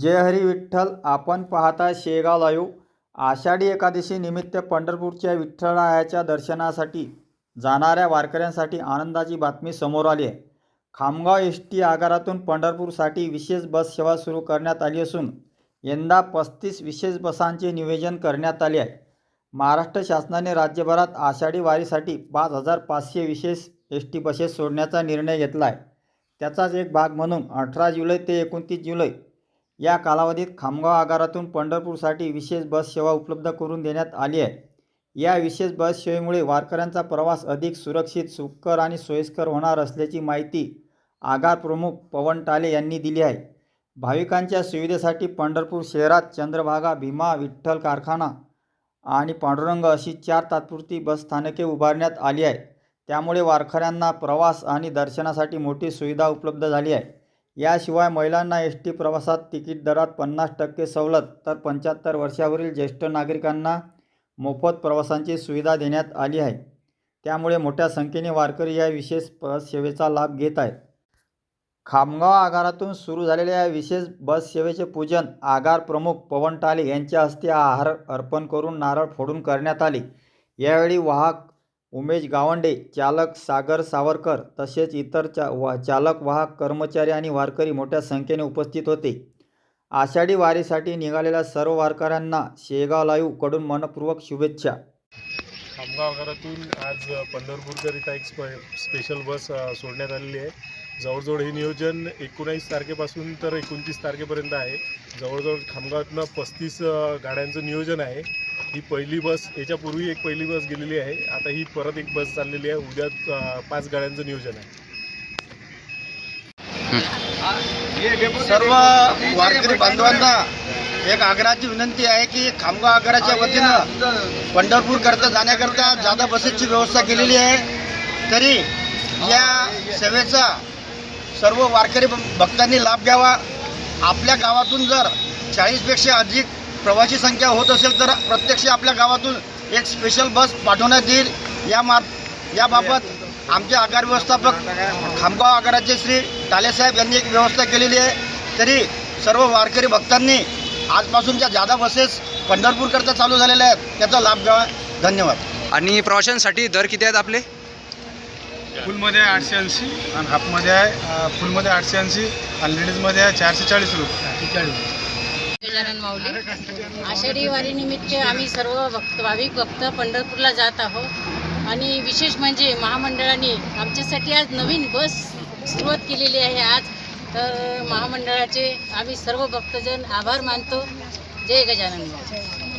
जय हरी विठ्ठल. आपण पाहता शेगाव लाईव्ह. आषाढी एकादशी निमित्त पंढरपूरच्या विठ्ठलरायाच्या दर्शनासाठी जाणाऱ्या वारकऱ्यांसाठी आनंदाची बातमी समोर आली आहे. खामगाव एस.टी आगारातून पंढरपूरसाठी विशेष बस सेवा सुरू करण्यात आली असून यंदा 35 विशेष बसांचे नियोजन करण्यात आले आहे. महाराष्ट्र शासनाने राज्यभरात आषाढी वारीसाठी 5,500 विशेष एस.टी बसेस सोडण्याचा निर्णय घेतला आहे. त्याचाच एक भाग म्हणून 18 जुलै ते 29 जुलै या कालावधीत खामगाव आगारातून पंढरपूरसाठी विशेष बस सेवा उपलब्ध करून देण्यात आली आहे. या विशेष बस सेवेमुळे वारकऱ्यांचा प्रवास अधिक सुरक्षित, सुखकर आणि सोयीस्कर होणार असल्याची माहिती आगार प्रमुख पवन टाले यांनी दिली आहे. भाविकांच्या सुविधेसाठी पंढरपूर शहरात चंद्रभागा, भीमा, विठ्ठल कारखाना आणि पांडुरंग अशी 4 तात्पुरती बस स्थानके उभारण्यात आली आहे. त्यामुळे वारकऱ्यांना प्रवास आणि दर्शनासाठी मोठी सुविधा उपलब्ध झाली आहे. याशिवाय महिलांना एस.टी प्रवासात तिकीट दरात 50% सवलत, तर 75 वर्षावरील ज्येष्ठ नागरिकांना मोफत प्रवासांची सुविधा देण्यात आली आहे. त्यामुळे मोठ्या संख्येने वारकरी या विशेष बस सेवेचा लाभ घेत आहेत. खामगाव आगारातून सुरू झालेल्या या विशेष बस सेवेचे पूजन आगार प्रमुख पवन टाले यांच्या हस्ते आहार अर्पण करून नारळ फोडून करण्यात आले. यावेळी वाहक उमेश गावंडे, चालक सागर सावरकर तसेच इतर चालक, वाहक, कर्मचारी आणि वारकरी मोठ्या संख्येने उपस्थित होते. आषाढी वारीसाठी निघालेल्या सर्व वारकऱ्यांना शेगाव लाईव्ह कडून मनपूर्वक शुभेच्छा. खामगाव आगारातून आज पंढरपूरकरिता एक स्पेशल बस सोडण्यात आलेली आहे. जवळजवळ हे नियोजन 19 तारखेपासून तर 29 तारखेपर्यंत आहे. जवळजवळ खामगावातनं 35 गाड्यांचं नियोजन आहे. ही पहिली बस, याच्यापूर्वी एक पहिली बस गेलेली आहे. आता ही परत एक बस चाललेली आहे. उद्या 5 गाड्यांचं नियोजन आहे. सर्व वारकरी बांधवांना एक आग्रहाची विनंती आहे की खामगाव आगाराच्या वतीनं पंढरपूर करता जाण्याकरता जादा बसेसची व्यवस्था केलेली आहे. तरी या सेवेचा सर्व वारकरी भक्तांनी लाभ घ्यावा. आपल्या गावातून जर 40पेक्षा अधिक प्रवासी संख्या होत असेल तर प्रत्यक्ष आपल्या गावातून एक स्पेशल बस पाठवण्यात येईल. याबाबत आमचे आगार व्यवस्थापक खामगाव आगाराचे श्री टालेसाहेब यांनी एक व्यवस्था केलेली आहे. तरी सर्व वारकरी भक्तांनी आजपासूनच्या जादा बसेस पंढरपूरकरता चालू झालेल्या आहेत, त्याचा लाभ घ्यावा. धन्यवाद. आणि प्रवाशांसाठी दर किती आहेत आपले? फुलमध्ये 880 आणि हाफमध्ये आहे. फुलमध्ये 880 आणि लेडीजमध्ये आहे 440 रुपये. गजानन माऊली. आषाढी वारीनिमित्त आम्ही सर्व भाविक भक्त पंढरपूरला जात आहोत. आणि विशेष म्हणजे महामंडळाने आमच्यासाठी आज नवीन बस सुरुवात केलेली आहे. आज तर महामंडळाचे आम्ही सर्व भक्तजन आभार मानतो. जय गजानन माऊली.